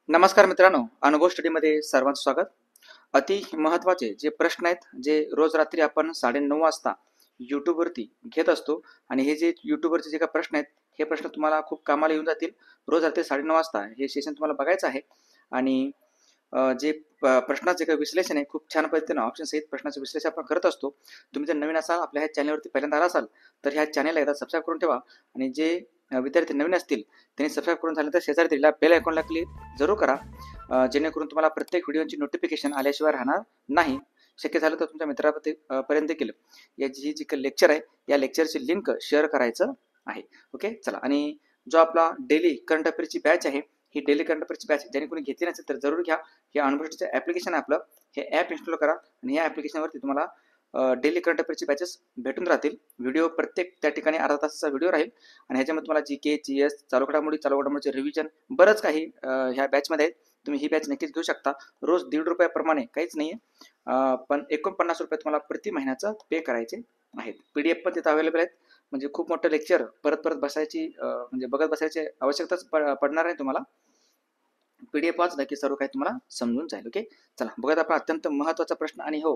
नमस्कार मित्रांनो, अनुभव स्टडीमध्ये सर्वांचं स्वागत. अति महत्त्वाचे जे प्रश्न आहेत, जे रोज रात्री आपण 9:30 वाजता यूट्यूबवरती घेत असतो आणि हे जे यूट्यूबवरचे जे काही प्रश्न आहेत, हे प्रश्न तुम्हाला खूप कामाला येऊन जातील. रोज रात्री 9:30 वाजता हे सेशन तुम्हाला बघायचं आहे आणि जे प्रश्नाचे काही विश्लेषण आहे, खूप छान पद्धतीनं ऑप्शनसहित प्रश्नाचं विश्लेषण आपण करत असतो. तुम्ही जर नवीन असाल, आपल्या ह्या चॅनलवरती पहिल्यांदा आला असाल, तर ह्या चॅनलला एकदा सबस्क्राईब करून ठेवा आणि जे विद्यार्थी नवीन असतील त्यांनी सबस्क्राईब करून झाल्यानंतर शेजारी दिलेल्या बेल आयकॉनला क्लिक जरूर करा, जेणेकरून तुम्हाला प्रत्येक व्हिडिओची नोटिफिकेशन आल्याशिवाय राहणार नाही. शक्य झालं तर तुमच्या मित्रापर्यंत देखील याची जी काही लेक्चर आहे, या लेक्चरची लिंक शेअर करायचं आहे. ओके, चला. आणि जो आपला डेली करंट अफेअरची बॅच आहे, ही डेली करंट अफेअरची बॅच ज्याने कोणी घेतली नसेल तर जरूर घ्या. हे अनुभवचं ॲप्लिकेशन आहे आपलं, हे ॲप इन्स्टॉल करा आणि या ॲप्लिकेशनवरती तुम्हाला डेली करंट अफेअरची बॅचेस भेटून राहतील. व्हिडिओ प्रत्येक त्या ठिकाणी अर्धा तासाचा व्हिडिओ राहील आणि ह्याच्यामध्ये तुम्हाला जी GS, चालू घडामोडीचे रिव्हिजन बरंच काही ह्या बॅचमध्ये आहे. तुम्ही ही बॅच नक्कीच घेऊ शकता. रोज ₹1.5 काहीच नाही आहे, पण ₹49 तुम्हाला प्रति महिन्याचं पे करायचे आहेत. PDF पण तिथं अवेलेबल आहेत. म्हणजे खूप मोठं लेक्चर परत परत बसायची म्हणजे बघत बसायची आवश्यकताच पडणार नाही तुम्हाला. PDF वाचलं की सर्व काही तुम्हाला समजून जाईल. ओके, चला बघत आपण अत्यंत महत्त्वाचा प्रश्न. आणि हो,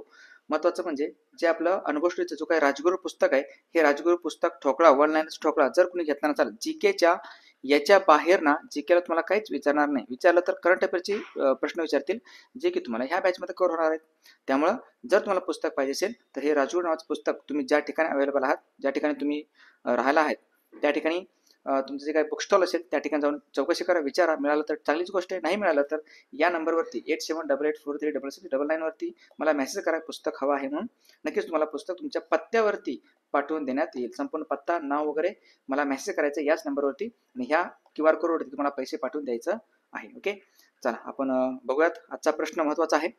महत्त्वाचं म्हणजे जे आपलं अनुभव स्टडीचं जो काही राजगुरू पुस्तक आहे, हे राजगुरू पुस्तक ठोकळा, वन लाईनर्स ठोकळा जर कुणी घेतला नसाल, जीकेच्या याच्या बाहेर ना, जीकेला तुम्हाला काहीच विचारणार नाही. विचारलं तर करंट अफेअरची प्रश्न विचारतील, जे की तुम्हाला ह्या बॅचमध्ये कव्हर होणार आहेत. त्यामुळं जर तुम्हाला पुस्तक पाहिजे असेल तर हे राजगुरू नावाचं पुस्तक तुम्ही ज्या ठिकाणी अवेलेबल आहात, ज्या ठिकाणी तुम्ही राहायला आहेत, त्या ठिकाणी तुमचं जे काही बुक स्टॉल असेल त्या ठिकाणी जाऊन चौकशी करा, विचारा. मिळालं तर चांगलीच गोष्ट आहे, नाही मिळालं तर या नंबरवरती 8788436666 वरती मला मेसेज करा, पुस्तक हवं आहे म्हणून. नक्कीच तुम्हाला पुस्तक तुमच्या पत्त्यावरती पाठवून देण्यात येईल. संपूर्ण पत्ता, नाव वगैरे मला मेसेज करायचं याच नंबरवरती आणि ह्या QR कोडवरती तुम्हाला पैसे पाठवून द्यायचं आहे. ओके, चला आपण बघूयात. आजचा प्रश्न महत्त्वाचा आहे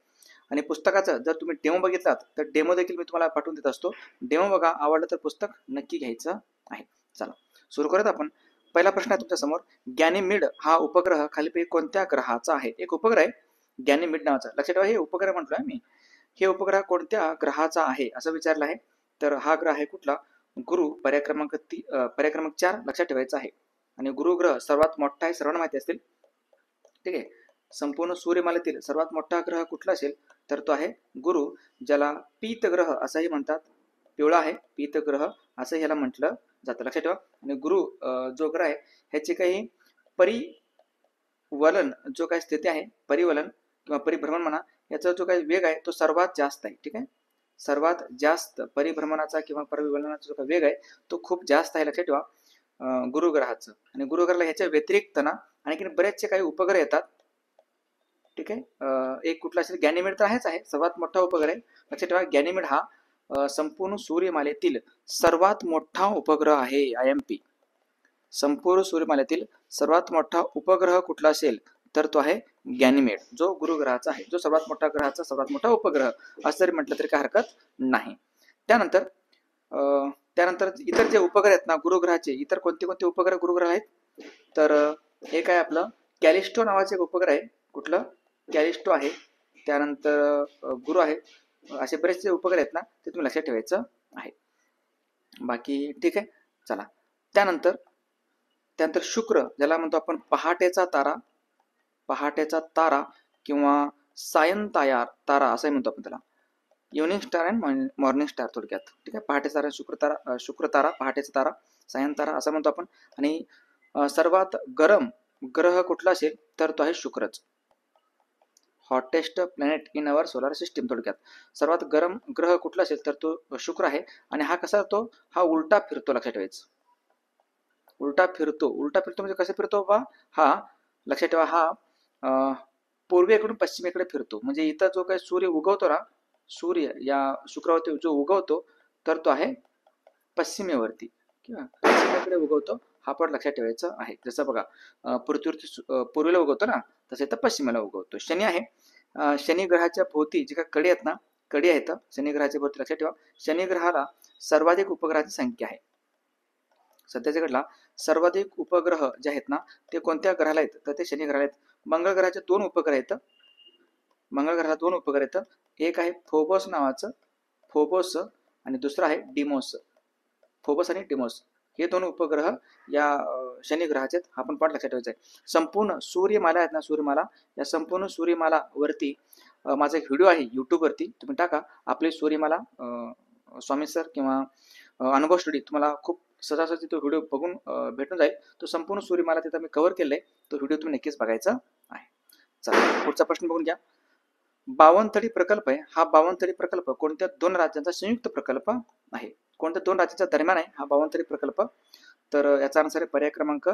आणि पुस्तकाचं जर तुम्ही डेमो बघितलात तर डेमो देखील मी तुम्हाला पाठवून देत असतो. डेमो बघा, आवडलं तर पुस्तक नक्की घ्यायचं आहे. चला सुरू करूयात आपण. पहिला प्रश्न आहे तुमच्या समोर. गॅनिमीड हा उपग्रह खालीपैकी कोणत्या ग्रहाचा आहे? एक उपग्रह आहे गॅनिमीड नावाचा. लक्षात ठेवा, हे उपग्रह म्हटलोय मी. हे उपग्रह कोणत्या ग्रहाचा आहे असं विचारलं आहे. तर हा ग्रह आहे कुठला? गुरु, पर्याय क्रमांक 4 लक्षात ठेवायचा आहे. आणि गुरु ग्रह सर्वात मोठा आहे, सर्वांना माहिती असतील. ठीक आहे, संपूर्ण सूर्यमालेतील सर्वात मोठा ग्रह कुठला असेल तर तो आहे गुरु, ज्याला पीत ग्रह असंही म्हणतात. पिवळा आहे, पीत ग्रह असं ह्याला म्हटलं जातं. लक्षात ठेवा. आणि गुरु जो ग्रह आहे ह्याची काही परिवलन जो काही स्थिती आहे, परिवलन किंवा परिभ्रमण म्हणा, याचा जो काही वेग आहे तो सर्वात जास्त आहे. ठीक आहे, सर्वात जास्त परिभ्रमणाचा किंवा परिवलनाचा जो काही वेग आहे तो खूप जास्त आहे. लक्षात ठेवा गुरुग्रहाचं. आणि गुरुग्रहाला ह्याच्या व्यतिरिक्त ना आणखी बरेचसे काही उपग्रह येतात. ठीक आहे, एक कुठला असेल, गॅनिमेड तर आहेच आहे, सर्वात मोठा उपग्रह आहे. लक्षात ठेवा, गॅनिमेड हा संपूर्ण सूर्यमालेतील सर्वात मोठा उपग्रह आहे. IMP, संपूर्ण सूर्यमालेतील सर्वात मोठा उपग्रह कुठला असेल तर तो आहे गॅनिमेड, जो गुरुग्रहाचा आहे, जो सर्वात मोठा ग्रहाचा सर्वात मोठा उपग्रह असं जरी म्हटलं तरी काही हरकत नाही. त्यानंतर त्यानंतर इतर जे उपग्रह आहेत ना गुरुग्रहाचे, इतर कोणते कोणते उपग्रह गुरुग्रह आहेत तर एक आहे आपलं कॅलिस्टो नावाचे एक उपग्रह आहे. कुठलं? कॅलिस्टो आहे. त्यानंतर गुरु आहे. असे बरेचसे उपग्रह आहेत ना, ते तुम्ही लक्षात ठेवायचं आहे. बाकी ठीक आहे, चला. त्यानंतर शुक्र, ज्याला म्हणतो आपण पहाटेचा तारा, पहाटेचा तारा किंवा तारा असंही म्हणतो आपण त्याला. Evening star and morning star थोडक्यात. ठीक आहे, पहाटेचा तारा, शुक्र तारा, पहाटेचा तारा, सायन तारा असं म्हणतो आपण. आणि सर्वात गरम ग्रह कुठला असेल तर तो आहे शुक्रच. Hottest planet in our solar system. थोडक्यात सर्वात गरम ग्रह कुठला असेल तर तो शुक्र आहे. आणि हा कसा तो, हा उलटा फिरतो. लक्षात ठेवायचं, उलटा फिरतो. उलटा फिरतो म्हणजे कसं फिरतो बा? हा लक्षात ठेवा, हा पूर्वेकडून पश्चिमेकडे फिरतो. म्हणजे इथं जो काही सूर्य उगवतो ना, सूर्य या शुक्रावरती जो उगवतो तर तो आहे पश्चिमेवरती किंवा पश्चिमेकडे उगवतो. हा पण लक्षात ठेवायचं आहे. जसं बघा पृथ्वीवरती पूर्वेला उगवतो ना, तसे तर पश्चिमेला उगवतो. शनी आहे, शनी ग्रहाच्या भोवती जे काही कडे आहेत ना, कडे आहेत शनी ग्रहाच्या भोवती. लक्षात ठेवा, शनी ग्रहाला सर्वाधिक उपग्रहाची संख्या आहे. सध्याच्या घडला सर्वाधिक उपग्रह जे आहेत ना ते कोणत्या ग्रहाला आहेत तर ते शनी ग्रहाला आहेत. मंगळ ग्रहाचे 2 उपग्रह आहेत. मंगळ ग्रहाला 2 उपग्रह आहेत. एक आहे फोबोस नावाचं, फोबोस, आणि दुसरा आहे डिमोस. फोबस आणि डिमोस हे दोन उपग्रह या शनी ग्रहाचे आहेत. हा पण पॉईंट लक्षात ठेवायचा आहे. संपूर्ण सूर्यमाला आहेत ना, सूर्यमाला, या संपूर्ण सूर्यमालावरती माझा एक व्हिडिओ आहे यूट्यूबवरती, तुम्ही टाका आपली सूर्यमाला स्वामी सर किंवा अनुभव स्टडी, तुम्हाला खूप सहजासहजी तो व्हिडिओ बघून भेटून जाईल. तो संपूर्ण सूर्यमाला तिथं मी कव्हर केलेला आहे, तो व्हिडिओ तुम्ही नक्कीच बघायचा आहे. चला पुढचा प्रश्न बघून घ्या. बावनथडी प्रकल्प आहे, हा बावनथडी प्रकल्प कोणत्या दोन राज्यांचा संयुक्त प्रकल्प आहे? कोणत्या दोन राज्यांच्या दरम्यान आहे हा बावनथडी प्रकल्प? तर याचा आन्सर आहे पर्याय क्रमांक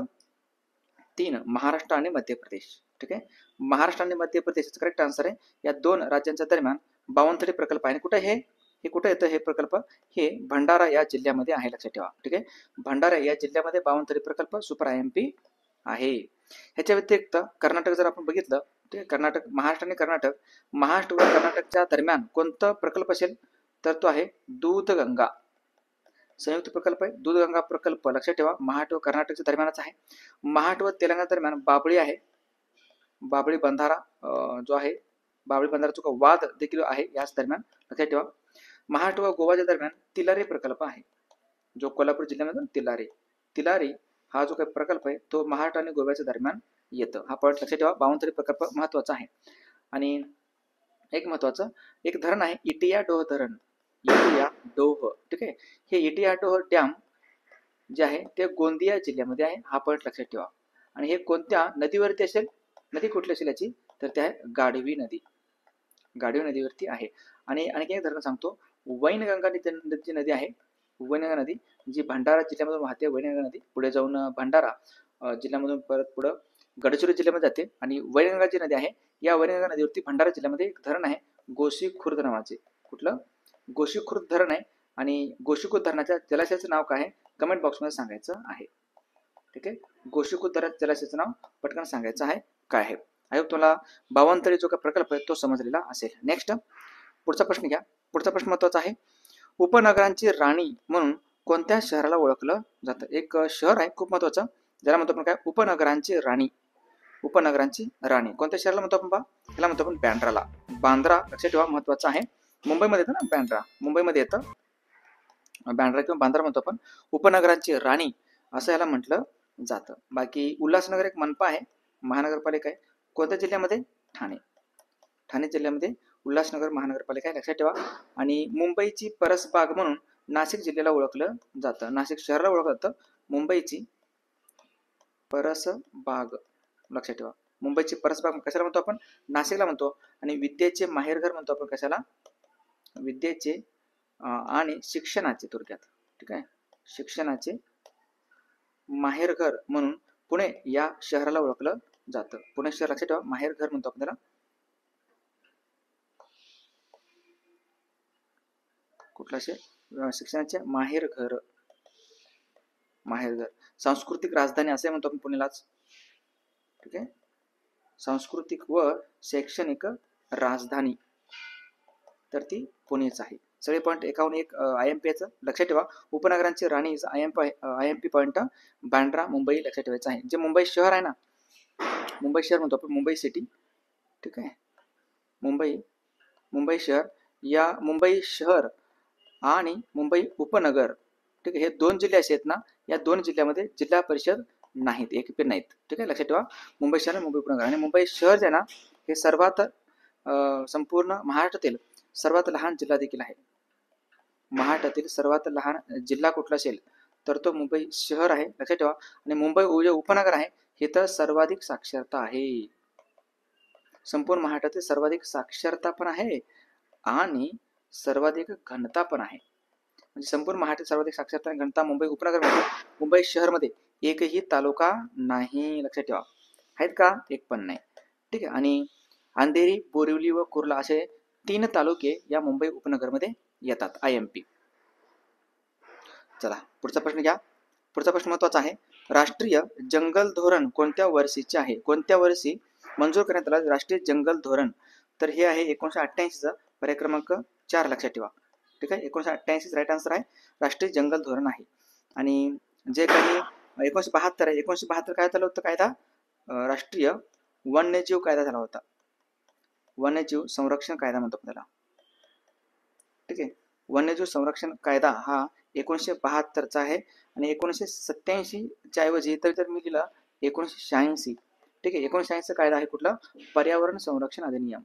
3, महाराष्ट्र आणि मध्य प्रदेश. ठीक आहे, महाराष्ट्र आणि मध्य प्रदेशचा करेक्ट आन्सर आहे. या दोन राज्यांच्या दरम्यान बावनथडी प्रकल्प आहे. कुठे हे कुठे येतं हे प्रकल्प? हे भंडारा या जिल्ह्यामध्ये आहे, लक्षात ठेवा. ठीक आहे, भंडारा या जिल्ह्यामध्ये बावनथडी प्रकल्प सुपर IMP आहे. ह्याच्या व्यतिरिक्त कर्नाटक जर आपण बघितलं, ठीक आहे, कर्नाटक, महाराष्ट्र आणि कर्नाटक, महाराष्ट्र व कर्नाटकच्या दरम्यान कोणता प्रकल्प असेल? तर तो आहे दूधगंगा, संयुक्त प्रकल्प आहे दूधगंगा प्रकल्प. लक्षात ठेवा, महाराष्ट्र व कर्नाटकच्या दरम्यानच आहे. महाराष्ट्र व तेलंगणा दरम्यान बाबळी आहे, बाबळी बंधारा जो आहे, बाबळी बंधाराचा वाद देखील आहे याच दरम्यान, लक्षात ठेवा. महाराष्ट्र व गोवाच्या दरम्यान तिलारी प्रकल्प आहे, जो कोल्हापूर जिल्ह्यामध्ये तिलारी हा जो काही प्रकल्प आहे तो महाराष्ट्र आणि गोव्याच्या दरम्यान येतं. हा पॉईंट लक्षात ठेवा, बावनथडी प्रकल्प महत्वाचा आहे. आणि एक महत्वाचं एक धरण आहे इटियाडोह धरण, इटियाडोह. ठीक आहे, हे इटियाडोह डॅम जे आहे ते गोंदिया जिल्ह्यामध्ये आहे, हा पॉईंट लक्षात ठेवा. आणि हे कोणत्या नदीवरती असेल? नदी कुठली असेल याची? तर ते आहे गाढवी नदी, गाढवी नदीवरती आहे. आणि आणखी एक धरण सांगतो, वैनगंगा जी नदी आहे, वैनगंगा नदी जी भंडारा जिल्ह्यामधून वाहते, वैनगंगा नदी पुढे जाऊन भंडारा जिल्ह्यामधून परत पुढे गडचिरोली जिल्ह्यामध्ये जाते. आणि वैनगंगा जी नदी आहे, या वैनगंगा नदीवरती भंडारा जिल्ह्यामध्ये एक धरण आहे गोशी खुर्द नावाचे. कुठलं? गोशी खुर्द धरण आहे. आणि गोशी खुर्द धरणाच्या जलाशयाचं नाव काय आहे? कमेंट बॉक्समध्ये सांगायचं आहे. ठीक आहे, गोशी खुर्द जलाशयाचं नाव पटकन सांगायचं आहे काय आहे. आय होप तुम्हाला बावनथडी जो काही प्रकल्प आहे तो समजलेला असेल. नेक्स्ट पुढचा प्रश्न घ्या. पुढचा प्रश्न महत्वाचा आहे, उपनगरांची राणी म्हणून कोणत्या शहराला ओळखलं जातं? एक शहर आहे खूप महत्वाचं, ज्याला म्हणतो आपण काय? उपनगरांची राणी. उपनगरांची राणी कोणत्या शहराला म्हणतो आपण? त्याला म्हणतो आपण बँड्राला, बांद्रा. लक्षात ठेवा, महत्वाचं आहे. मुंबईमध्ये येतं ना बँड्रा, मुंबईमध्ये येतं बँड्रा किंवा बांद्रा म्हणतो आपण. उपनगरांची राणी असं याला म्हटलं जातं. बाकी उल्हासनगर एक मनपा आहे, महानगरपालिका आहे. कोणत्या जिल्ह्यामध्ये? ठाणे जिल्ह्यामध्ये उल्हासनगर महानगरपालिका आहे, लक्षात ठेवा. आणि मुंबईची परसबाग म्हणून नाशिक जिल्ह्याला ओळखलं जातं, नाशिक शहराला ओळखलं जातं मुंबईची परसबाग. लक्षात ठेवा, मुंबईची परसबाग कशाला म्हणतो आपण? नाशिकला म्हणतो. आणि विद्येचे माहेरघर म्हणतो आपण कशाला? विद्येचे आणि शिक्षणाचे थोडक्यात. ठीक आहे, शिक्षणाचे माहेरघर म्हणून पुणे या शहराला ओळखलं जातं. पुणे शहर लक्षात ठेवा, माहेरघर म्हणतो आपण त्याला. कुठला शहर? शिक्षणाचे माहेरघर, माहेरघर. सांस्कृतिक राजधानी असे म्हणतो आपण पुण्यालाच. ठीक आहे, सांस्कृतिक व शैक्षणिक राजधानी तर ती पुणेच आहे. सगळे पॉईंट एकाहून एक IMP याचं लक्षात ठेवा. उपनगरांची राणी IMP पॉईंट बँड्रा मुंबई लक्षात ठेवायचं आहे. जे मुंबई शहर आहे ना, मुंबई शहर म्हणतो आपण, मुंबई सिटी. ठीक आहे, मुंबई शहर, या मुंबई शहर आणि मुंबई उपनगर, ठीक आहे, हे दोन जिल्हे असे आहेत ना, या दोन जिल्ह्यामध्ये जिल्हा परिषद नाहीत, एक पण नाहीत. ठीक आहे, लक्षात ठेवा, मुंबई शहर आणि मुंबई उपनगर. आणि मुंबई शहर जे ना, हे सर्वात संपूर्ण महाराष्ट्रातील सर्वात लहान जिल्हा देखील आहे. महाराष्ट्रातील सर्वात लहान जिल्हा कुठला असेल तर तो मुंबई शहर आहे, लक्षात ठेवा. आणि मुंबई जे उपनगर आहे हे तर सर्वाधिक साक्षरता आहे, संपूर्ण महाराष्ट्रातील सर्वाधिक साक्षरता पण आहे आणि सर्वाधिक घनता पण आहे. म्हणजे संपूर्ण महाराष्ट्रातील सर्वाधिक साक्षरता आणि घनता मुंबई उपनगरमध्ये, मुंबई शहरमध्ये एकही तालुका नाही, लक्षात ठेवा. आहेत का? एक पण नाही. ठीक आहे, आणि अंधेरी, बोरिवली व कुर्ला असे 3 तालुके या मुंबई उपनगरमध्ये येतात, IMP. चला पुढचा प्रश्न घ्या. पुढचा प्रश्न महत्वाचा आहे, राष्ट्रीय जंगल धोरण कोणत्या वर्षीचे आहे? कोणत्या वर्षी मंजूर करण्यात आला राष्ट्रीय जंगल धोरण? तर हे आहे 1988चं, पर्याय क्रमांक 4 लक्षात ठेवा. ठीक आहे, 1988 राईट आन्सर आहे, राष्ट्रीय जंगल धोरण आहे. आणि जे काही 1972 आहे, 1972 काय झालं होतं कायदा? राष्ट्रीय वन्यजीव कायदा झाला होता, वन्यजीव संरक्षण कायदा म्हणतो त्याला. ठीक आहे, वन्यजीव संरक्षण कायदा हा 1972चा आहे आणि 1987च्या ऐवजी तर मी लिहिलं 1986. ठीक आहे, 1986 कायदा आहे कुठला? पर्यावरण संरक्षण अधिनियम.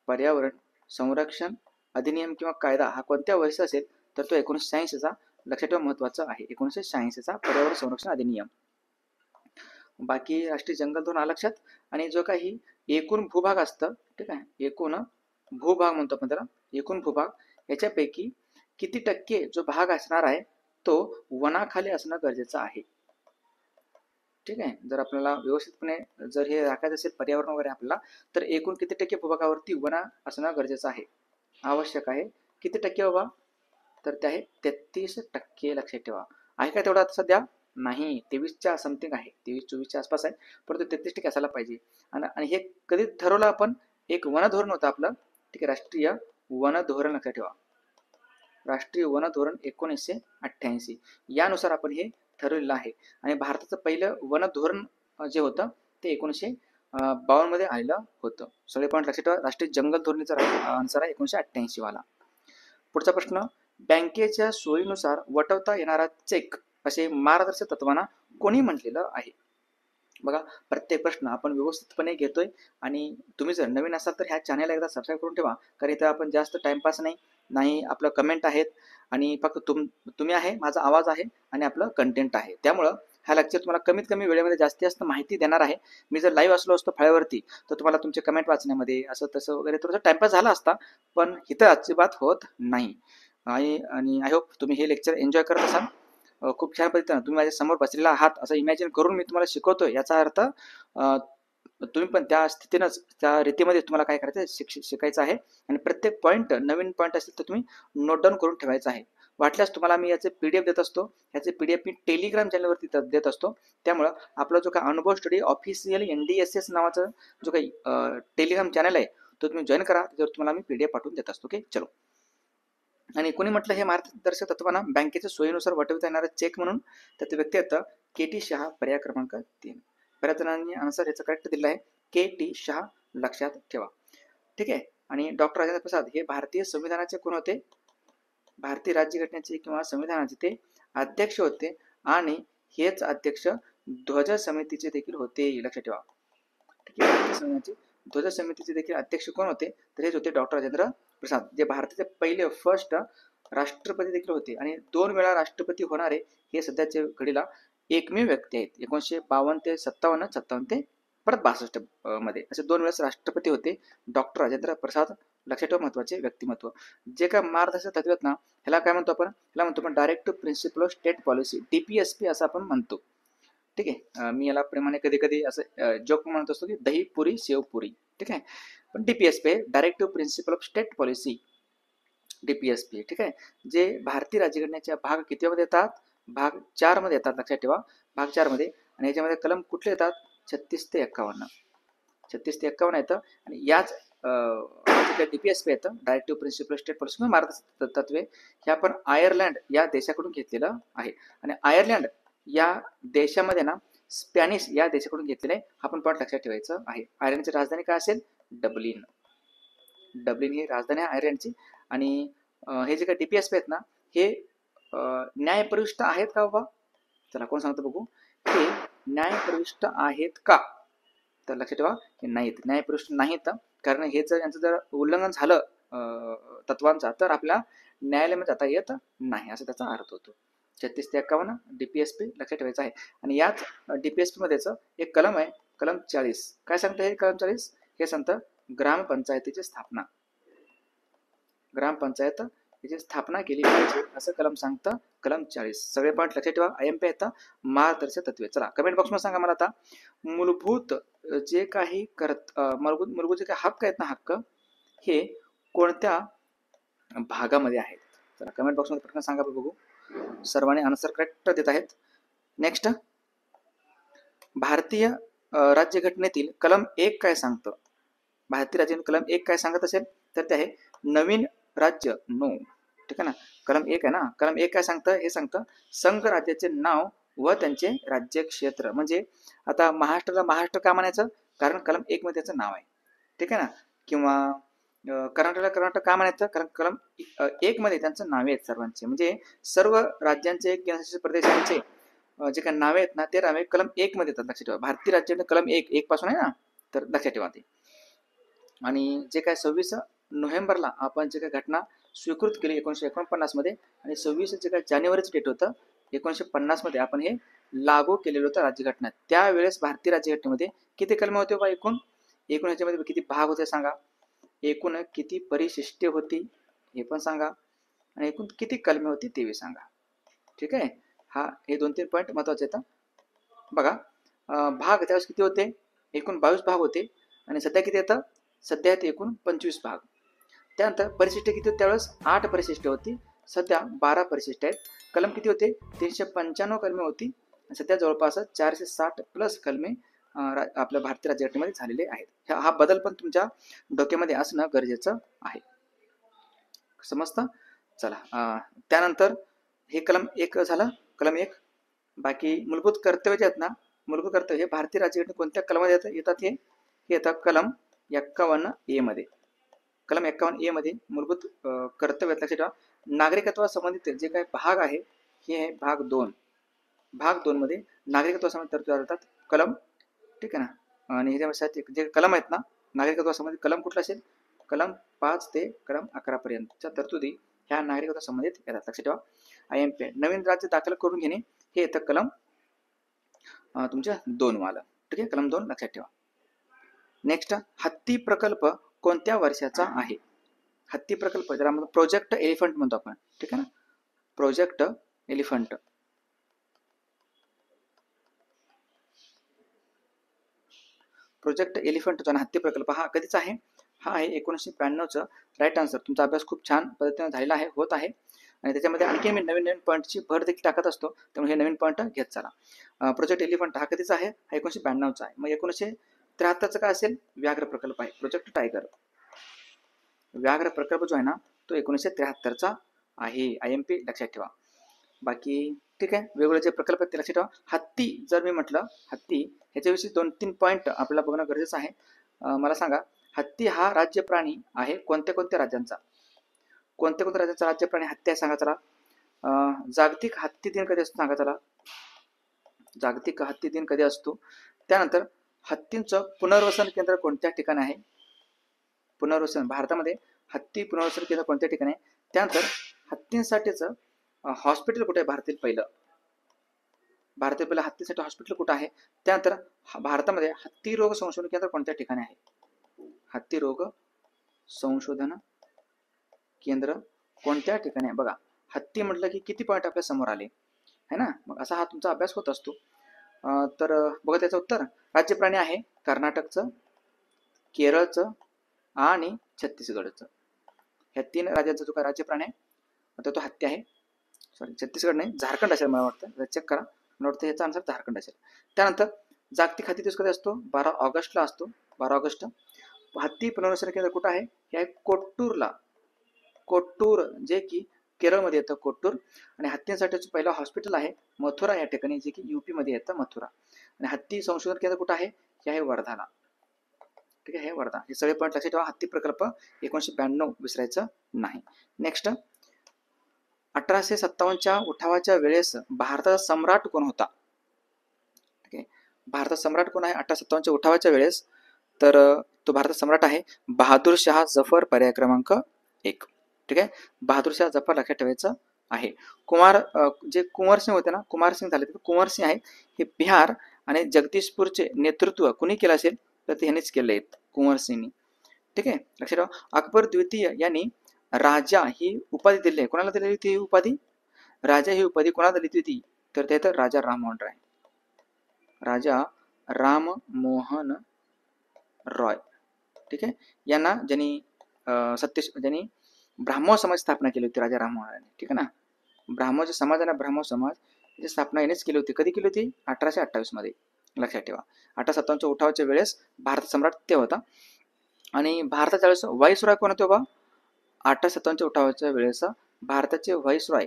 पर्यावरण संरक्षण अधिनियम किंवा कायदा हा कोणत्या वर्षी असेल तर तो 1986चा. लक्षात ठेवा, महत्वाचा आहे 1986चा पर्यावरण संरक्षण अधिनियम. बाकी राष्ट्रीय जंगल धोरण लक्षात. आणि जो काही एकूण भूभाग असतं, ठीक आहे, एकूण भूभाग म्हणतो आपण त्याला, एकूण भूभाग याच्यापैकी किती टक्के जो भाग असणार आहे तो वनाखाली असणं गरजेचं आहे. ठीक आहे, जर आपल्याला व्यवस्थितपणे जर हे राखायचं असेल पर्यावरण वगैरे आपल्याला, तर एकूण किती टक्के भूभागावरती वन असणं गरजेचं आहे, आवश्यक आहे. किती टक्के बाबा? तर ते आहे 33%. लक्षात ठेवा. आहे का तेवढा सध्या? नाही, 23च्या समथिंग आहे, 23-24च्या आसपास आहे, परंतु 33% असायला पाहिजे. आणि हे कधी ठरवलं आपण? एक वन धोरण होतं आपलं, ठीक आहे, राष्ट्रीय वन धोरण. लक्षात ठेवा, राष्ट्रीय वन धोरण 1988 यानुसार आपण हे ठरवलेलं आहे. आणि भारताचं पहिलं वन धोरण जे होतं ते 1952 मध्ये आलेलं होतं. सगळे पॉईंट लक्षात ठेवा. राष्ट्रीय जंगल धोरणीचा आन्सर आहे 1988 वाला. पुढचा प्रश्न, बँकेच्या सोयीनुसार वटवता येणारा चेक असे मार्गदर्शक तत्वांना कोणी म्हटलेलं आहे? बघा, प्रत्येक प्रश्न आपण व्यवस्थितपणे घेतोय. आणि तुम्ही जर नवीन असाल तर ह्या चॅनलला एकदा सबस्क्राईब करून ठेवा, कारण इथं आपण जास्त टाइमपास नाही आपलं कमेंट आहेत आणि फक्त तुम्ही आहे, माझा आवाज आहे आणि आपलं कंटेंट आहे. त्यामुळं हा लेक्चर तुम्हाला कमीत कमी वेळेमध्ये जास्तीत जास्त माहिती देणार आहे. मी जर लाईव्ह असलो असतो फळ्यावरती तर तुम्हाला तुमचे कमेंट वाचण्यामध्ये असं तसं वगैरे थोडंसं टाइमपास झाला असता, पण इथं अजिबात होत नाही. आणि आय होप तुम्ही हे लेक्चर एन्जॉय करत असाल. खूप छान पद्धतीनं तुम्ही माझ्या समोर बसलेला आहात असं इमॅजिन करून मी तुम्हाला शिकवतोय. याचा अर्थ तुम्ही पण त्या स्थितीनंच, त्या रीतीमध्ये तुम्हाला काय करायचं, शिकायचं आहे. आणि प्रत्येक पॉईंट, नवीन पॉईंट असेल तर तुम्ही नोट डाऊन करून ठेवायचं आहे. वाटल्यास तुम्हाला मी याचे PDF देत असतो. याचे PDF मी टेलिग्राम चॅनलवरती देत असतो. त्यामुळं आपला जो काही अनुभव स्टडी ऑफिशियल NDSS नावाचा जो काही टेलिग्राम चॅनल आहे तो तुम्ही जॉईन करा. त्याच्यावर तुम्हाला मी PDF पाठवून देत असतो. ओके, चलो. आणि कोणी म्हटलं हे मार्गदर्शक तत्वांना बँकेच्या सोयीनुसार वटवता येणारा चेक म्हणून? तर ते व्यक्ती येतं KT शहा, पर्याय क्रमांक 3. बऱ्याच आन्सर याचं करेक्ट दिलं आहे KT शहा. लक्षात ठेवा. ठीक आहे. आणि डॉक्टर राजेंद्र प्रसाद हे भारतीय संविधानाचे कोण होते? भारतीय राज्यघटनेचे किंवा संविधानाचे ते अध्यक्ष होते. आणि हेच अध्यक्ष ध्वज समितीचे देखील होते. लक्षात ठेवा. ठीक आहे, भारतीय संविधानाचे ध्वज समितीचे देखील अध्यक्ष कोण होते? तर हेच होते डॉक्टर राजेंद्र प्रसाद, जे भारताचे पहिले फर्स्ट राष्ट्रपती देखील होते. आणि 2 वेळा राष्ट्रपती होणारे हे सध्याच्या घडीला एकमेव व्यक्ती आहेत. 1952 ते 57, 57 ते परत 62 मध्ये असे 2 वेळेस राष्ट्रपती होते डॉक्टर राजेंद्र प्रसाद. लक्षात ठेवा, महत्वाचे व्यक्तिमत्व. जे काय मार्गदर्शक तत्व आहेत ना, ह्याला काय म्हणतो आपण? ह्याला म्हणतो आपण direct principle of state policy, DPSP असं आपण म्हणतो. ठीक आहे, मी याला प्रमाणे कधी कधी असं जोक म्हणत असतो की दही पुरी शेव पुरी. ठीक आहे, पण DPSP directive principal of state policy, DPSP. ठीक आहे, जे भारतीय राज्यघटनेच्या भाग कितीमध्ये येतात? भाग 4 मध्ये येतात. लक्षात ठेवा, भाग 4 मध्ये. आणि याच्यामध्ये कलम कुठले येतात? 36 ते 51. 36 ते 51 येतं. आणि याच DPSP येतं, directive principal of state policy, मार्गदर्शक तत्वे. हे आपण आयर्लंड या देशाकडून घेतलेलं आहे. आणि आयर्लंड या देशामध्ये ना स्पॅनिश या देशाकडून घेतलेलं आहे. हा पण पॉईंट लक्षात ठेवायचं आहे. आयर्लंडची राजधानी काय असेल? डब्लिन. डब्लिन ही राजधानी आहे आयर्लंडची. आणि हे जे काही DPSP आहेत ना, हे न्यायप्रविष्ट आहेत का बाबा? चला, कोण सांगतो बघू. हे न्यायप्रविष्ट आहेत का? तर लक्षात ठेवा, हे नाहीत, न्यायप्रविष्ट नाहीत. कारण हे जर यांचं जर उल्लंघन झालं तत्वांचा, तर आपल्या न्यायालयामध्ये जाता येत नाही, असं त्याचा अर्थ होतो. 36 ते 51 DPSP लक्षात ठेवायचं आहे. आणि याच DPSP मध्येच एक कलम आहे, कलम 40. काय सांगतं हे कलम 40? हे सांगतं ग्रामपंचायतीची स्थापना. ग्रामपंचायत याची स्थापना केली पाहिजे असं कलम सांगतं, कलम 40. सगळे पॉईंट लक्षात ठेवा. IMP येतं मार्गदर्शक तत्वे. चला, कमेंट बॉक्समध्ये सांगा मला आता, मूलभूत जे काही मूलभूत जे काही हक्क आहेत ना, हक्क हे कोणत्या भागामध्ये आहेत? चला, कमेंट बॉक्समध्ये पटकन सांगा बघू. सर्वांनी आन्सर करेक्ट देत आहेत. नेक्स्ट, भारतीय राज्यघटनेतील कलम 1 काय सांगतं? भारतीय राज्यघटनेतील कलम 1 काय सांगत असेल? तर ते आहे नवीन राज्य नो. ठीक आहे ना, कलम 1 आहे ना. कलम 1 काय सांगतं? हे सांगतं संघ राज्याचे नाव व त्यांचे राज्य क्षेत्र. म्हणजे आता महाराष्ट्राला महाराष्ट्र का म्हणायचं? कारण कलम 1 मध्ये त्याचं नाव आहे. ठीक आहे ना. किंवा कर्नाटक का म्हणायचं, कारण कलम 1 मध्ये त्यांचं नावे आहेत सर्वांचे, म्हणजे सर्व राज्यांचे केंद्रशासित प्रदेशांचे जे काही नावे आहेत ना, ते नावे कलम 1 मध्ये येतात. लक्षात ठेवा, भारतीय राज्य कलम 1 पासून आहे ना, तर लक्षात ठेवा ते. आणि जे काय 26 नोव्हेंबरला आपण जे काही घटना स्वीकृत केली 1949 मध्ये, आणि 26 जे काय जानेवारीचं डेट होतं 1950 मध्ये आपण हे लागू केलेलं होतं राज्यघटना. त्यावेळेस भारतीय राज्यघटनेमध्ये किती कलमे होते बा एकूण ह्याच्यामध्ये किती भाग होते सांगा, एकूण किती परिशिष्टे होती हे पण सांगा, आणि एकूण किती कलमे होती ते सांगा. ठीक आहे, हे 2-3 पॉईंट महत्वाचे आहेत. बघा, भाग त्यावेळेस किती होते, एकूण 22 भाग होते, आणि सध्या किती येतं, सध्या येते एकूण 25 भाग. त्यानंतर परिशिष्टे किती होती, त्यावेळेस 8 परिशिष्टे होती, सध्या 12 परिशिष्ट आहेत. कलम किती होते, 395 कलमे होती, सध्या जवळपास 460 प्लस कलमे आपल्या भारतीय राज्यघटनेमध्ये झालेले आहेत. हा बदल पण तुमच्या डोक्यामध्ये असणं गरजेचं आहे. समजतं? चला, त्यानंतर हे कलम 1 झालं, कलम 1. बाकी मूलभूत कर्तव्य जे आहेत ना, मूलभूत कर्तव्य हे भारतीय राज्यघटनेत कोणत्या कलमामध्ये येतात, हे येतात कलम 51A मध्ये. कलम 51A मध्ये मूलभूत कर्तव्य लक्षात ठेवा. नागरिकत्वासंबंधित जे काही भाग आहे हे आहे भाग 2. भाग 2 मध्ये नागरिकत्वासंबंधित तरतुदी येतात कलम, ठीक आहे ना. आणि ह्याच्यामध्ये जे कलम आहेत ना नागरिकत्वासंबंधित, कलम कुठला असेल, कलम 5 ते कलम 11 पर्यंतच्या तरतुदी ह्या नागरिकत्वासंबंधित येतात. लक्षात ठेवा. IMP नवीन राज्य दाखल करून घेणे हे येतं कलम तुमच्या 2 वाला. ठीक आहे, कलम 2 लक्षात ठेवा. नेक्स्ट, हत्ती प्रकल्प कोणत्या वर्षाचा आहे. हत्ती प्रकल्प ज्याला आपण प्रोजेक्ट एलिफंट म्हणतो आपण, ठीक आहे ना, प्रोजेक्ट एलिफंट. प्रोजेक्ट एलिफंट जो हत्ती प्रकल्प हा कधीचा आहे, हा आहे 1992चं. Right answer. तुमचा अभ्यास खूप छान पद्धतीने झालेला आहे, होत आहे, आणि त्याच्यामध्ये आणखी मी नवीन नवीन पॉईंटची भर देखील टाकत असतो, त्यामुळे हे नवीन पॉईंट घेत चला. प्रोजेक्ट एलिफंट हा कधीचा आहे, हा 1992चा आहे. मग 1973चं काय असेल, व्याघ्र प्रकल्प आहे, प्रोजेक्ट टायगर. व्याघ्र प्रकल्प जो आहे ना तो 1973चा आहे. IMP लक्षात ठेवा. बाकी ठीक आहे, वेगवेगळे जे प्रकल्प आहेत ते लक्षात ठेवा. हत्ती जर मी म्हटलं, हत्ती ह्याच्याविषयी 2-3 पॉईंट आपल्याला बघणं गरजेचं आहे. मला सांगा, हत्ती हा राज्य प्राणी आहे कोणत्या कोणत्या राज्यांचा, कोणत्या कोणत्या राज्यांचा राज्य प्राणी हत्ती आहे सांगा चला. जागतिक हत्ती दिन कधी असतो सांगा चला, जागतिक हत्ती दिन कधी असतो. त्यानंतर हत्तींचं पुनर्वसन केंद्र कोणत्या ठिकाणी आहे, पुनर्वसन भारतामध्ये हत्ती पुनर्वसन केंद्र कोणत्या ठिकाणी आहे. त्यानंतर हत्तींसाठीचं हॉस्पिटल कुठे आहे भारतातील पहिलं, भारतातील पहिलं हत्तीसाठी हॉस्पिटल कुठं आहे. त्यानंतर भारतामध्ये हत्ती रोग संशोधन केंद्र कोणत्या ठिकाणी आहे, हत्ती रोग संशोधन केंद्र कोणत्या ठिकाणी आहे. बघा, हत्ती म्हटलं की किती पॉईंट आपल्या समोर आले है ना, मग असा हा तुमचा अभ्यास होत असतो. तर बघा त्याचं उत्तर, राज्य प्राणी आहे कर्नाटकचं, केरळचं आणि छत्तीसगडचं. ह्या 3 राज्यांचा जो काय राज्य प्राणी आहे तो हत्ती आहे. सॉरी, छत्तीसगड नाही, झारखंड असेल मला वाटतं, चेक करा, मला वाटतं याचा आन्सर झारखंड असेल. त्यानंतर जागतिक हत्ती दिवस कधी असतो, 12 ऑगस्टला असतो, 12 ऑगस्ट. हत्ती पुनर्वसन केंद्र कुठं आहे, हे आहे कोट्टूरला, कोट्टूर जे की केरळमध्ये येतं कोट्टूर. आणि हत्तींसाठीचं पहिलं हॉस्पिटल आहे मथुरा या ठिकाणी, जे की UP मध्ये येतं मथुरा. आणि हत्ती संशोधन केंद्र कुठं आहे, हे आहे वर्धाला. ठीक आहे, हे वर्धा. हे सगळे पॉईंट लक्षात ठेवा. हत्ती प्रकल्प 1992 विसरायचं नाही. नेक्स्ट, 1857च्या उठावाच्या वेळेस भारताचा सम्राट कोण होता. ठीक आहे, भारताचा सम्राट कोण आहे 1857च्या उठावाच्या वेळेस, तर तो भारताचा सम्राट आहे बहादूर शाह जफर, पर्याय क्रमांक 1. ठीक आहे, बहादूर शाह जफर लक्षात ठेवायचं आहे. जे कुंवर सिंग होते ना, कुमार सिंग झाले, कुंवर सिंग आहेत हे बिहार आणि जगदीशपूरचे नेतृत्व कुणी केलं असेल, तर ते ह्यांनीच केले आहेत, कुंवर सिंगनी. ठीक आहे, लक्षात ठेवा. अकबर द्वितीय यांनी राजा ही उपाधी दिली आहे, कोणाला दिली होती ही उपाधी, राजा ही उपाधी कोणाला दिली होती, तर ते तर राजा राममोहन राय, राजा राममोहन रॉय. ठीक आहे, यांना ज्यांनी ज्यांनी ब्राह्मो समाज स्थापना केली होती राजा राममोहन राय. ठीक आहे ना, ब्राह्मोचे समाज आणि ब्राह्मो समाज याची स्थापना यानेच केली होती. कधी केली होती, 1828 मध्ये. लक्षात ठेवा, 1857च्या उठावाच्या वेळेस भारत सम्राट ते होता. आणि भारताच्या वेळेस व्हाईसरॉय कोण होते बाबा, 1857च्या उठावाच्या वेळेस भारताचे व्हाईसरॉय,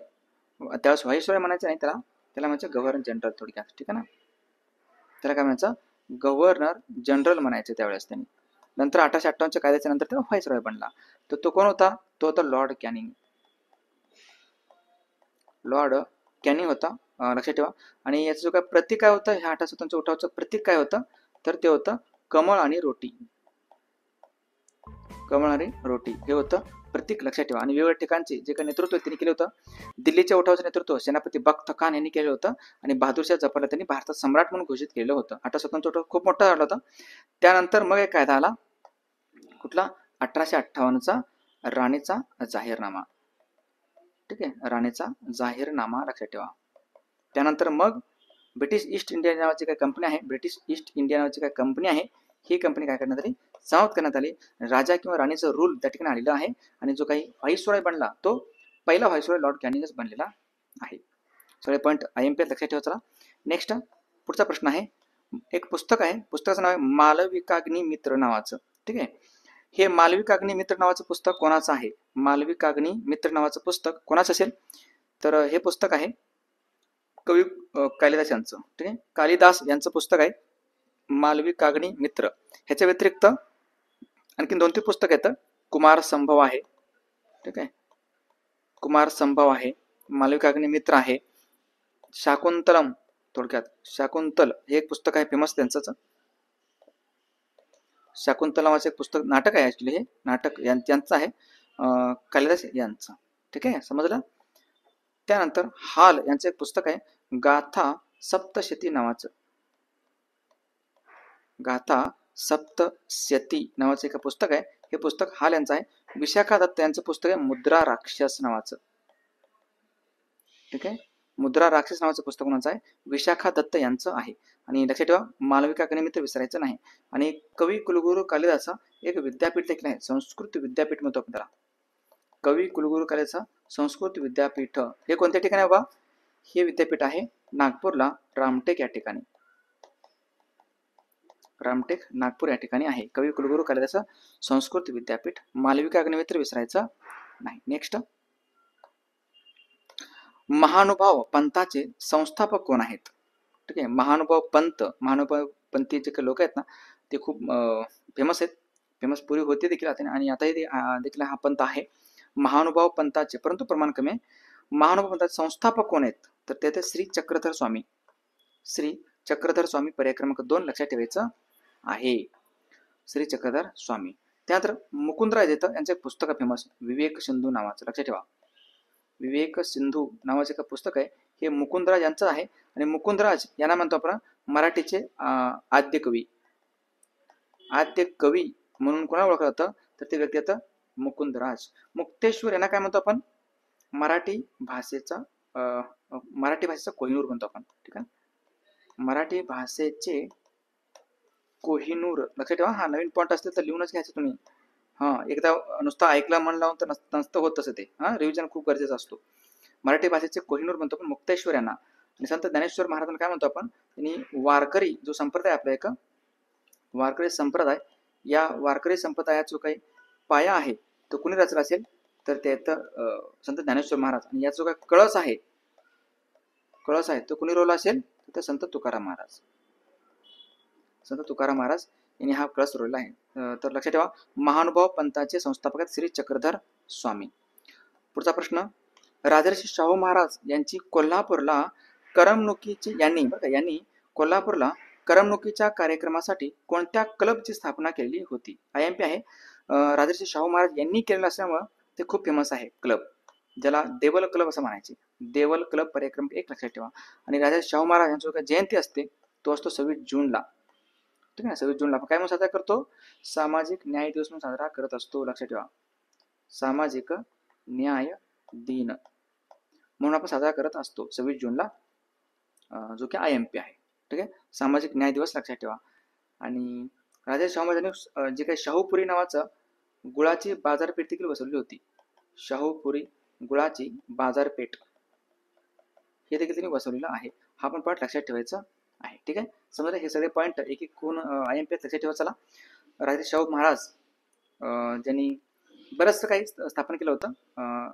त्यावेळेस व्हाईसरॉय म्हणायचं नाही त्याला म्हणायचं गव्हर्नर जनरल थोडक्यात. ठीक आहे ना, त्याला काय म्हणायचं, गव्हर्नर जनरल म्हणायचे त्यावेळेस त्यांनी. नंतर 1858च्या कायद्याच्या नंतर तो व्हाईसरॉय बनला. तर तो कोण होता? तो होता लॉर्ड कॅनिंग. लॉर्ड कॅनिंग होता, लक्षात ठेवा. आणि याचं जो काय प्रतीक काय होतं, ह्या 1857च्या उठावाचं प्रतीक काय होतं, तर ते होतं कमळ आणि रोटी. कमळ आणि रोटी हे होतं प्रतीक, लक्षात ठेवा. आणि वेगवेगळ्या ठिकाणचे जे काही नेतृत्व त्यांनी केलं होतं, दिल्लीच्या उठावाचं नेतृत्व सेनापती बख्त खान यांनी केलं होतं आणि बहादूरशाह जफरला त्यांनी भारतात सम्राट म्हणून घोषित केलं होतं. 1857चा उठाव खूप मोठा झाला होता. त्यानंतर मग एक कायदा आला, कुठला? 1858चा राणीचा जाहीरनामा. ठीक आहे, राणीचा जाहीरनामा, लक्षात ठेवा. त्यानंतर मग ब्रिटिश ईस्ट इंडिया नावाची काही कंपनी आहे, ब्रिटिश ईस्ट इंडिया नावाची काही कंपनी आहे, ही कंपनी काय करण्यात आली? समाप्त करण्यात आली. राजा किंवा राणीचं रूल त्या ठिकाणी आलेलं आहे आणि जो काही व्हाईसरॉय बनला तो पहिला व्हाईसरॉय लॉर्ड कॅनिंगच बनलेला आहे. सगळे पॉईंट IMP लक्षात ठेवा. चला नेक्स्ट पुढचा प्रश्न आहे. एक पुस्तक आहे, पुस्तकाचं नाव आहे मालविकाग्नी मित्र नावाचं. ठीक आहे, हे मालविकाग्नी मित्र नावाचं पुस्तक कोणाचं आहे? मालविकाग्नी मित्र नावाचं पुस्तक कोणाचं असेल? तर हे पुस्तक आहे कवी कालिदास यांचं. ठीक आहे, कालिदास यांचं पुस्तक आहे मालविकाग्नी मित्र. ह्याच्या व्यतिरिक्त आणखी 2-3 पुस्तक येतं. कुमार संभव आहे. ठीक आहे, कुमार संभव आहे, मालविकाग्नी मित्र आहे, शाकुंतलम, थोडक्यात शाकुंतल हे एक पुस्तक आहे फेमस त्यांचंच. शाकुंतलमाचं एक पुस्तक, नाटक आहे ऍक्च्युली, हे नाटक यांचं आहे, कालिदास यांचं. ठीक आहे, समजलं. त्यानंतर हाल यांचं एक पुस्तक आहे गाथा सप्तशती नावाचं. गाथा सप्तशती नावाचं एक पुस्तक आहे. हे पुस्तक हाल यांचं आहे. विशाखा दत्त यांचं पुस्तक आहे मुद्रा राक्षस नावाचं. ठीक आहे, मुद्रा राक्षस नावाचं पुस्तक कोणाचं आहे? विशाखा दत्त यांचं आहे. आणि लक्षात ठेवा, मालविकाग्नी मित्र विसरायचं नाही. आणि कवी कुलगुरू कालिदासा एक विद्यापीठ देखील आहे, संस्कृत विद्यापीठ म्हणतो आपण त्याला. कवी कुलगुरू कालिदासा संस्कृत विद्यापीठ हे कोणत्या ठिकाणी आहे बा? हे विद्यापीठ आहे नागपूरला, रामटेक या ठिकाणी. रामटेक नागपूर या ठिकाणी आहे कवी कुलगुरू कालिदास संस्कृत विद्यापीठ. मालविकाग्नी मित्र विसरायचं नाही. नेक्स्ट, महानुभाव पंथाचे संस्थापक कोण आहेत? ठीक आहे, महानुभाव पंथी जे काही लोक आहेत ना, ते खूप फेमस आहेत. फेमस पूर्वी होते देखील आणि आताही देखील हा पंथ आहे महानुभाव पंथाचे, परंतु प्रमाण कमी आहे. महानुभाव पंथाचे संस्थापक कोण आहेत? तर ते श्री चक्रधर स्वामी. श्री चक्रधर स्वामी, पर्याय क्रमांक 2 लक्षात ठेवायचं आहे, श्री चक्रधर स्वामी. त्यानंतर मुकुंदराज येतं, यांचं एक पुस्तक आहे फेमस, विवेक सिंधू नावाचं. लक्षात ठेवा, विवेक सिंधू नावाचे एक पुस्तक आहे, हे मुकुंदराज यांचं आहे. आणि मुकुंदराज यांना म्हणतो आपण मराठीचे आद्य कवी. आद्य कवी म्हणून कोणाला ओळखलं जातं? तर ते व्यक्ती आता मुकुंदराज. मुक्तेश्वर यांना काय म्हणतो आपण? मराठी भाषेचा कोहिनूर म्हणतो आपण. ठीक आहे, मराठी भाषेचे कोहिनूर. लक्षात ठेवा, हा नवीन पॉईंट असतील तर लिहूनच घ्यायचं तुम्ही. एकदा नुसतं ऐकला मन लावून तर नसतं होत तसं ते. रिव्हिजन खूप गरजेचा असतो. मराठी भाषेचे कोहिनूर म्हणतो आपण मुक्तेश्वर यांना. आणि संत ज्ञानेश्वर महाराजांना काय म्हणतो आपण? त्यांनी वारकरी जो संप्रदाय आपला एक वारकरी संप्रदाय, या वारकरी संप्रदायाचा जो काही पाया आहे तो कुणी रचला असेल? तर ते संत ज्ञानेश्वर महाराज. आणि याचा जो काही कळस आहे तो कुणी रोवला असेल? तर संत तुकाराम महाराज. संत तुकाराम महाराज यांनी हा कळस रोवला आहे. तर लक्षात ठेवा, महानुभाव पंथाचे संस्थापक आहेत श्री चक्रधर स्वामी. पुढचा प्रश्न, राजर्षी शाहू महाराज यांची कोल्हापूरला यांनी कोल्हापूरला करमणुकीच्या कार्यक्रमासाठी कोणत्या क्लबची स्थापना केलेली होती? IMP आहे. राजर्षी शाहू महाराज यांनी केलेलं असल्यामुळं ते खूप फेमस आहे क्लब, ज्याला देवल क्लब असं म्हणायचे. देवल क्लब, पर्याय क्रमांक 1 लक्षात ठेवा. आणि राजर्षी शाहू महाराज यांची जो जयंती असते तो असतो 26 जूनला. ठीक आहे, 26 जूनला काय म्हणून साजरा करतो? सामाजिक न्याय दिवस म्हणून साजरा करत असतो. लक्षात ठेवा, सामाजिक न्याय दिन म्हणून आपण साजरा करत असतो 26 जूनला, जो की IMP आहे. ठीक आहे, सामाजिक न्याय दिवस लक्षात ठेवा. आणि राजा शाहू महाराजांनी जे काही शाहूपुरी नावाचं गुळाची बाजारपेठ देखील बसवली होती. शाहूपुरी गुळाची बाजारपेठ हे देखील त्यांनी बसवलेलं आहे. हा पण पाठ लक्षात ठेवायचा आहे. ठीक आहे, समजा हे सगळे पॉईंट एक एक कोण IMP लक्षात ठेवा. चला, राजे शाहू महाराज ज्यांनी बरंचसं काही स्थापन केलं होतं.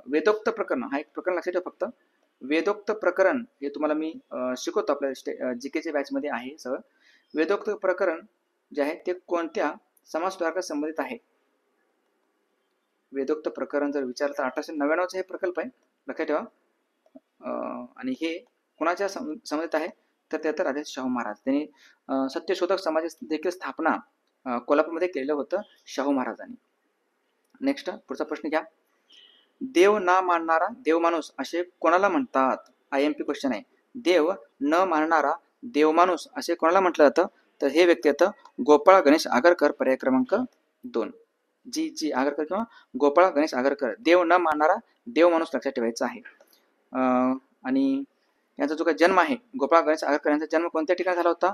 वेदोक्त प्रकरण हा एक प्रकरण लक्षात ठेवा फक्त. वेदोक्त प्रकरण हे तुम्हाला मी शिकवतो, आपल्या GKच्या बॅचमध्ये आहे सगळं. वेदोक्त प्रकरण जे आहे ते कोणत्या समाज सुधारक संबंधित आहे? वेदोक्त प्रकरण जर विचारलं तर 1899 हे प्रकल्प आहे, लक्षात ठेवा. आणि हे कोणाच्या संबंधित आहे तर ते तर राजर्षी शाहू महाराज. त्यांनी सत्यशोधक समाजाची देखील स्थापना कोल्हापूरमध्ये केलेलं होतं शाहू महाराजांनी. नेक्स्ट पुढचा प्रश्न घ्या. देव ना मानणारा देवमाणूस असे कोणाला म्हणतात? IMP क्वेश्चन आहे. देव न मानणारा देवमाणूस असे कोणाला म्हटलं जातं? तर हे व्यक्ती येतं गोपाळ गणेश आगरकर, पर्याय क्रमांक 2. जी आगरकर किंवा गोपाळ गणेश आगरकर. देव न मानणारा देवमाणूस लक्षात ठेवायचा आहे. आणि यांचा जो काही जन्म आहे गोपाळ गणेश आगरकर यांचा जन्म कोणत्या ठिकाणी झाला होता?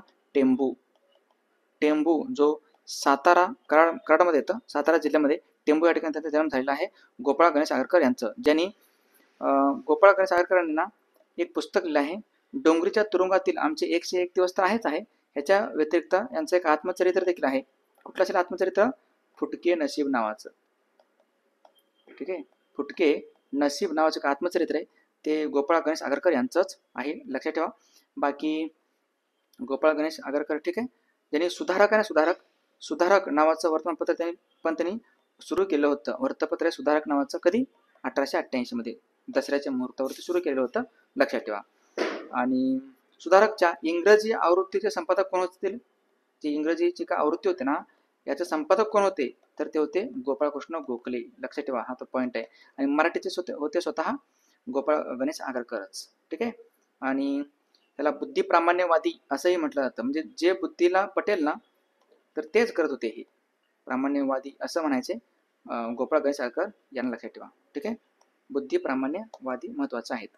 टेंभू जो सातारा कराडमध्ये येतं, सातारा जिल्ह्यामध्ये टेंभू या ठिकाणी त्यांचा जन्म झालेला आहे गोपाळ गणेश आगरकर यांचं. ज्यांनी गोपाळ गणेश आगरकरांनी ना एक पुस्तक लिहिलं आहे, डोंगरीच्या तुरुंगातील आमचे 101 दिवस तर आहेच आहे, ह्याच्या व्यतिरिक्त यांचं एक आत्मचरित्र देखील आहे. कुठलं असेल आत्मचरित्र? फुटके नशीब नावाचं. ठीक आहे, फुटके नशीब नावाचं एक आत्मचरित्र आहे, ते गोपाळ गणेश आगरकर यांचंच आहे, लक्षात ठेवा. बाकी गोपाळ गणेश आगरकर, ठीक आहे, ज्यांनी सुधारक नावाचं वर्तमानपत्र त्यांनी सुरू केलं होतं. वृत्तपत्र सुधारक नावाचं कधी? 1888 मध्ये दसऱ्याच्या मुहूर्तावरती सुरू केलं होतं, लक्षात ठेवा. आणि सुधारकच्या इंग्रजी आवृत्तीचे संपादक कोण होतील? जी इंग्रजीची का आवृत्ती होते ना, याचे संपादक कोण होते? तर ते होते गोपाळकृष्ण गोखले, लक्षात ठेवा, हा तो पॉईंट आहे. आणि मराठीचे होते स्वतः गोपाळ गणेश आगरकरच. ठीक आहे. आणि त्याला बुद्धिप्रामाण्यवादी असंही म्हटलं जातं, म्हणजे जे बुद्धीला पटेल ना तर तेच करत होते, हे प्रामाण्यवादी असं म्हणायचे गोपाळ गणेश आगरकर यांना, लक्षात ठेवा. ठीक आहे, बुद्धिप्रामाण्यवादी महत्वाचे आहेत.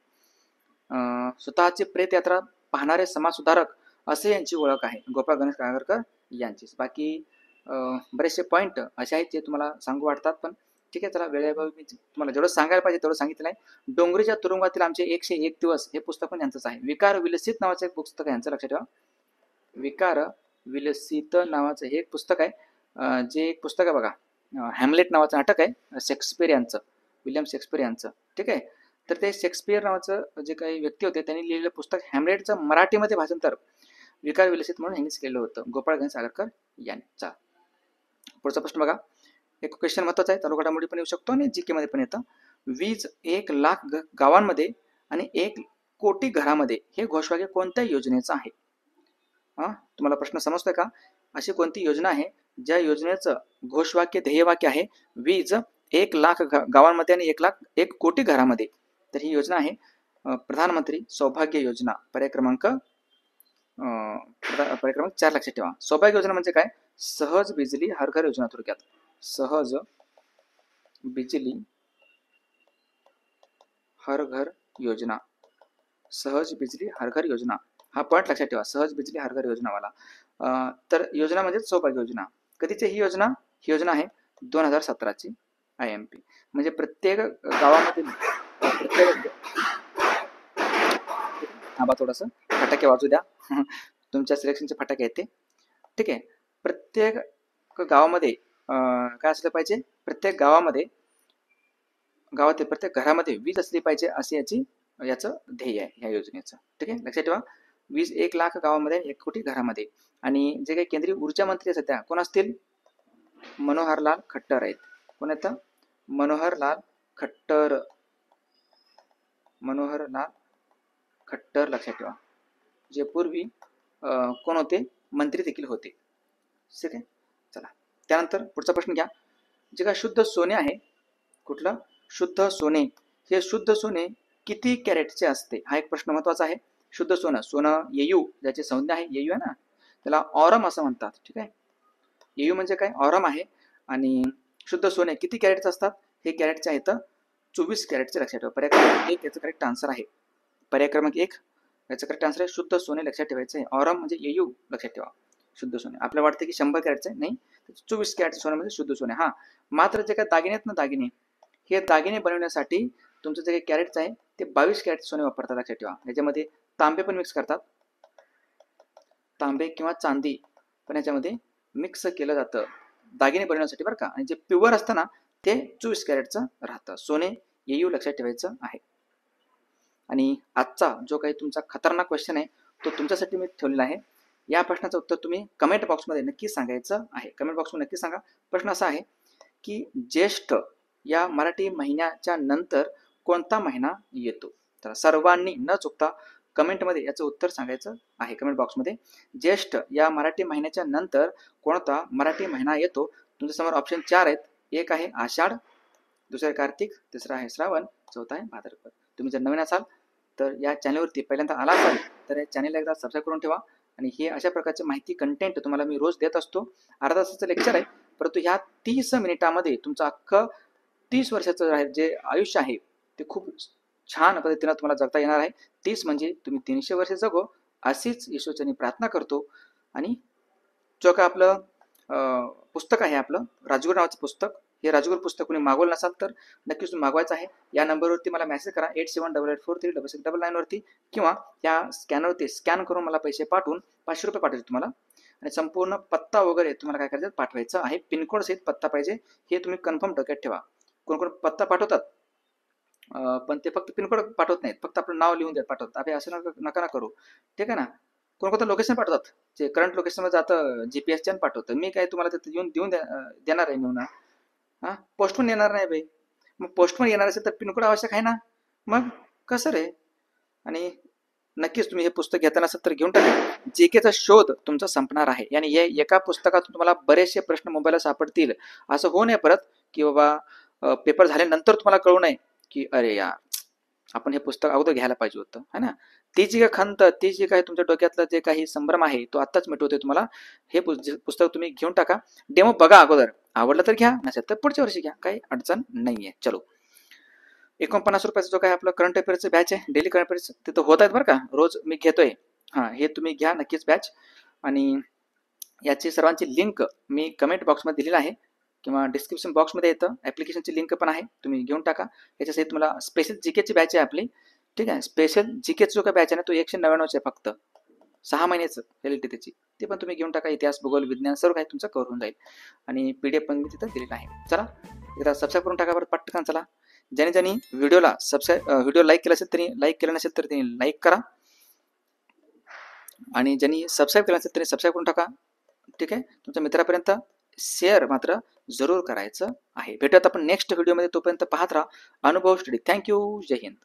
स्वतःची प्रेत यात्रा पाहणारे समाजसुधारक असे यांची ओळख आहे गोपाळ गणेश आगरकर यांचीच. बाकी बरेचसे पॉईंट असे आहेत जे तुम्हाला सांगू वाटतात, पण ठीक आहे, चला वेळेअभावी मी तुम्हाला जेवढं सांगायला पाहिजे तेवढं सांगितलं आहे. डोंगरीच्या तुरुंगातील आमचे 101 दिवस हे पुस्तक पण यांचंच आहे. विकार विलसित नावाचं एक पुस्तक आहे यांचं, लक्षात ठेवा. विकार विलसित नावाचं हे एक पुस्तक आहे, जे एक पुस्तक आहे बघा, हॅमलेट नावाचं नाटक आहे शेक्सपियर यांचं, विलियम शेक्सपियर यांचं. ठीक आहे, तर ते शेक्सपियर नावाचं जे काही व्यक्ती होते त्यांनी लिहिलेलं पुस्तक हॅमलेटचं मराठीमध्ये भाषांतर विकार विलसित म्हणून यांनीच केलं होतं, गोपाळ गणेश आगरकर यांचा. पुढचा प्रश्न बघा, एक क्वेश्चन महत्वाचा आहे, चालू घडामोडी पण येऊ शकतो आणि जीके मध्ये पण येतं. वीज 1 लाख गावांमध्ये आणि 1 कोटी घरामध्ये हे घोषवाक्य कोणत्या योजनेचं आहे? तुम्हाला प्रश्न समजतोय का? अशी कोणती योजना आहे ज्या योजनेचं घोषवाक्य ध्येयवाक्य आहे वीज 1 लाख गावांमध्ये आणि 1 कोटी घरामध्ये? तर ही योजना आहे प्रधानमंत्री सौभाग्य योजना, पर्याय क्रमांक 4 लक्षात ठेवा. सौभाग्य योजना म्हणजे काय? सहज बिजली हर घर योजना, थोडक्यात सहज बिजली हर घर योजना. सहज बिजली हर घर योजना हा पॉईंट लक्षात ठेवा, सहज बिजली हर घर योजनावाला. तर योजना म्हणजे सौभाग्य योजना. कधीची ही योजना? ही योजना आहे 2017ची IMP. म्हणजे प्रत्येक गावामध्ये आबा थोडस फटाके वाजू द्या तुमच्या सिलेक्शनचे फटाके आहेत ते. ठीक आहे, प्रत्येक गावामध्ये काय असलं पाहिजे? प्रत्येक गावातील प्रत्येक घरामध्ये वीज असली पाहिजे, असे याचं ध्येय आहे ह्या योजनेचं. ठीक आहे, लक्षात ठेवा. वीज 1 लाख गावामध्ये 1 कोटी घरामध्ये. आणि जे काही केंद्रीय ऊर्जा मंत्री सध्या कोण असतील? मनोहरलाल खट्टर आहेत. कोण येतं? मनोहरलाल खट्टर, लक्षात ठेवा, जे पूर्वी कोण होते? मंत्री देखील होते. ठीक आहे, चला त्यानंतर पुढचा प्रश्न घ्या. जे काय शुद्ध सोने आहे, कुठलं? शुद्ध सोने. हे शुद्ध सोने किती कॅरेटचे असते? हा एक प्रश्न महत्वाचा आहे. शुद्ध सोनं येयू, ज्याची संज्ञा आहे येयू आहे ना, त्याला ऑरम असं म्हणतात. ठीक आहे, येयू म्हणजे काय? ऑरम आहे. आणि शुद्ध सोने किती कॅरेटचे असतात? हे कॅरेटचे आहेत 24 कॅरेटचे, लक्षात ठेवा. पर्याय क्रमांक 1 याचं करेक्ट आन्सर आहे. पर्याय क्रमांक 1 याचं करेक्ट आन्सर आहे शुद्ध सोने, लक्षात ठेवायचं आहे. ऑरम म्हणजे येयू, लक्षात ठेवा. शुद्ध सोने आपल्याला वाटतं की 100 कॅरेटचं आहे, नाही, 24 कॅरेट सोने म्हणजे शुद्ध सोने. हा, मात्र जे काही दागिने आहेत ना, दागिने, हे दागिने बनवण्यासाठी तुमचं जे काही कॅरेटचं आहे ते 22 कॅरेट सोने वापरतात, लक्षात ठेवा. याच्यामध्ये तांबे पण मिक्स करतात, तांबे किंवा चांदी पण याच्यामध्ये मिक्स केलं जातं दागिने बनवण्यासाठी, बरं का. आणि जे प्युअर असतं ना ते 24 कॅरेटचं राहतं सोने, येयू, लक्षात ठेवायचं आहे. आणि आजचा जो काही तुमचा खतरनाक क्वेश्चन आहे तो तुमच्यासाठी मी ठेवलेला आहे. या प्रश्नाचं उत्तर तुम्ही कमेंट बॉक्समध्ये नक्की सांगायचं आहे. कमेंट बॉक्समध्ये नक्की सांगा. प्रश्न असा आहे की ज्येष्ठ या मराठी महिन्याच्या नंतर कोणता महिना येतो? तर सर्वांनी न चुकता कमेंटमध्ये याचं उत्तर सांगायचं आहे. कमेंट बॉक्समध्ये ज्येष्ठ या मराठी महिन्याच्या नंतर कोणता मराठी महिना येतो? तुमच्यासमोर ऑप्शन 4 आहेत. एक आहे आषाढ, दुसरा आहे कार्तिक, तिसरा आहे श्रावण, चौथा आहे भाद्रपद. तुम्ही जर नवीन असाल तर या चॅनलवरती पहिल्यांदा आला असाल तर या चॅनलला एकदा सबस्क्राईब करून ठेवा. आणि हे अशा प्रकारचे माहिती कंटेंट तुम्हाला मी रोज देत असतो. अर्धा तासाचं लेक्चर आहे, परंतु ह्या 30 मिनिटामध्ये तुमचं अख्खं 30 वर्षाचं जे आयुष्य आहे ते खूप छान पद्धतीनं तुम्हाला जगता येणार आहे. 30 म्हणजे तुम्ही 300 वर्ष जगो अशीच ईश्वरचरणी प्रार्थना करतो. आणि जो काय आपलं पुस्तक आहे, आपलं राजगुरू नावाचं पुस्तक, हे राजगुरू पुस्तक कोणी मागवलं नसाल तर नक्कीच तुम्ही मागवायचं आहे. या नंबरवरती मला मेसेज करा 8788436699 वरती, किंवा या स्कॅनरवरती स्कॅन करून मला पैसे पाठवून 500 रुपये पाठवायचे तुम्हाला. आणि संपूर्ण पत्ता वगैरे तुम्हाला काय करायचं पाठवायचं आहे. पिनकोड सहित पत्ता पाहिजे, हे तुम्ही कन्फर्म डोक्यात ठेवा. कोण कोण पत्ता पाठवतात पण ते फक्त पिनकोड पाठवत नाहीत, फक्त आपलं नाव लिहून देत पाठवतात. अभि असं नका ना करू, ठीक आहे ना. कोणकोणतं लोकेशन पाठवतात, जे करंट लोकेशनमध्ये जातं GPS पाठवतं. मी काय तुम्हाला तिथे देऊन देणार आहे नेऊन? हां, पोस्टमन येणार नाही बाई. मग पोस्टमन येणार असेल तर पिनकोड आवश्यक आहे ना. मग कसं रे? आणि नक्कीच तुम्ही हे पुस्तक घेताना असेल तर घेऊन टाका. जीकेचा शोध तुमचा संपणार आहे. आणि हे एका पुस्तकातून तुम्हाला बरेचसे प्रश्न मोबाईलला सापडतील. असं होऊ नये परत की बाबा पेपर झाल्यानंतर तुम्हाला कळू नये की अरे यार आपण हे पुस्तक अगोदर घ्यायला पाहिजे होतं, है ना. ती जी काय खंत, ती जी काय तुमच्या डोक्यातलं जे काही संभ्रम आहे तो आत्ताच मिटवते तुम्हाला. हे पुस्तक तुम्ही घेऊन टाका. डेमो बघा अगोदर, आवडलं तर घ्या, नसेल तर पुढच्या वर्षी घ्या, काही अडचण नाहीये. चलो, 49 रुपयाचा जो काय आपलं करंट अफेअरचं बॅच आहे, डेली करंट अफेअर्स तिथं होत आहेत बरं का, रोज मी घेतोय. हां, हे तुम्ही घ्या नक्कीच बॅच. आणि याची सर्वांची लिंक मी कमेंट बॉक्समध्ये दिलेली आहे किंवा डिस्क्रिप्शन बॉक्समध्ये येतं. ॲप्लिकेशनची लिंक पण आहे, तुम्ही घेऊन टाका. याच्यासहित तुम्हाला स्पेशल जीकेची बॅच आहे आपली, ठीक आहे. स्पेशल जीकेचा जो काय बॅच आहे ना तो 199 आहे फक्त, 6 महिन्याचं व्हॅलिडिटी त्याची. ते पण तुम्ही घेऊन टाका. इतिहास, भूगोल, विज्ञान सर्व काही तुमचं कव्हर होऊन जाईल. आणि PDF पण मी तिथं दिलेला आहे. चला एकदा सबस्क्राईब करून टाका बरं पटकन. चला, ज्यांनी व्हिडिओ लाईक केला असेल त्यांनी लाईक केलं नसेल तर त्यांनी लाईक करा. आणि ज्यांनी सबस्क्राईब केलं असेल त्यांनी सबस्क्राईब करून टाका, ठीक आहे. तुमच्या मित्रापर्यंत शेअर मात्र जरूर करायचं आहे. भेटूयात आपण नेक्स्ट व्हिडिओमध्ये. तोपर्यंत पाहत राहा अनुभव स्टडी. थँक्यू. जय हिंद.